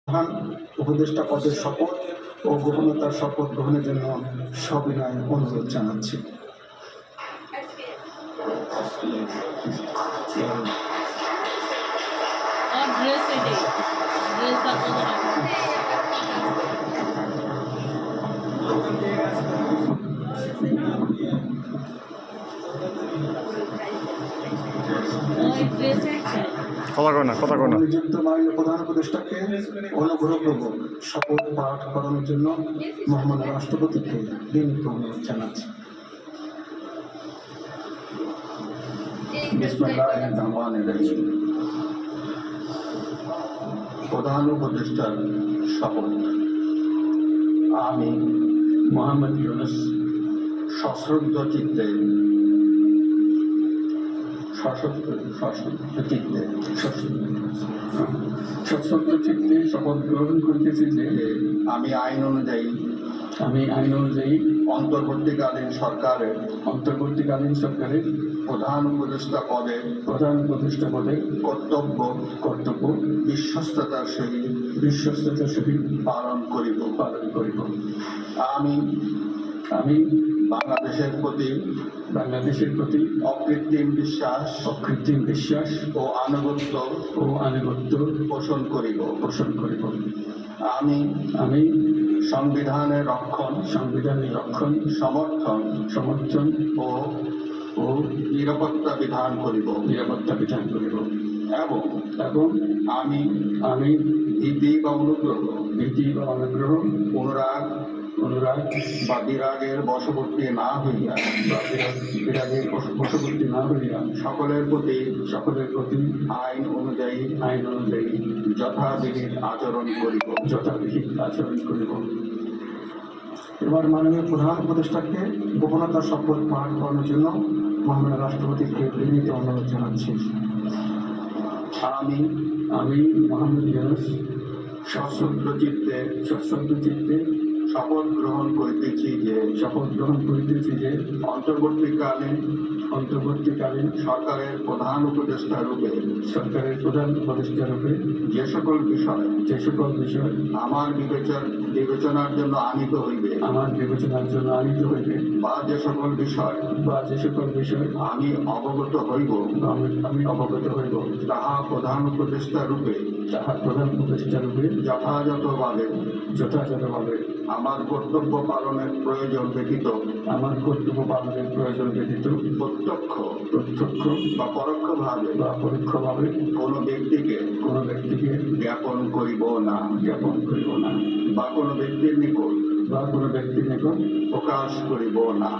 প্রধান উপদেষ্টা পদের শপথ ও গোপনীয়তার শপথ গ্রহণের জন্য সবিনয় অনুরোধ জানাচ্ছি। নিযুক্ত মাননীয় প্রধান উপদেষ্টাকে অনুগ্রহপূর্বক শপথ পাঠ করানোর জন্য মহামান্য রাষ্ট্রপতিকে বিনীত অনুরোধ জানাচ্ছি। প্রধান উপদেষ্টার শপথ। আমি মোহাম্মদ ইউনূস সশ্রদ্ধ চিত্তে শপথ গ্রহণ করিতেছি যে আমি আইন অনুযায়ী অন্তর্বর্তীকালীন সরকারের প্রধান উপদেষ্টা পদে কর্তব্য বিশ্বস্ততার সহিত পালন করিব। আমি বাংলাদেশের প্রতি অকৃত্রিম বিশ্বাস ও আনুগত্য পোষণ করিব। আমি সংবিধানের রক্ষণ সমর্থন ও নিরাপত্তা বিধান করিব। এবং আমি ভীতি বা অনুগ্রহ অনুরাগ বা বিরাগের বশবর্তী না হইয়া সকলের প্রতি আইন অনুযায়ী যথাবিহিত আচরণ করিব। এবার মাননীয় প্রধান উপদেষ্টাকে গোপনীয়তার শপথ পাঠ করানোর জন্য মহামান্য রাষ্ট্রপতিকে বিনীত অনুরোধ জানাচ্ছি। আমি মোহাম্মদ ইউনূস সশ্রদ্ধ চিত্তে শপথ গ্রহণ করিতেছি যে অন্তর্বর্তীকালীন সরকারের প্রধান উপদেষ্টা রূপে যে সকল বিষয় আমার বিবেচনার জন্য আনিত হইবে বা যে সকল বিষয় আমি অবগত হইব তাহা প্রধান উপদেষ্টা রূপে যথাযথভাবে আমার কর্তব্য পালনের প্রয়োজন ব্যতীত প্রত্যক্ষ বা পরোক্ষভাবে কোনো ব্যক্তিকে জ্ঞাপন করিব না বা কোনো ব্যক্তির নিকট প্রকাশ করিব না।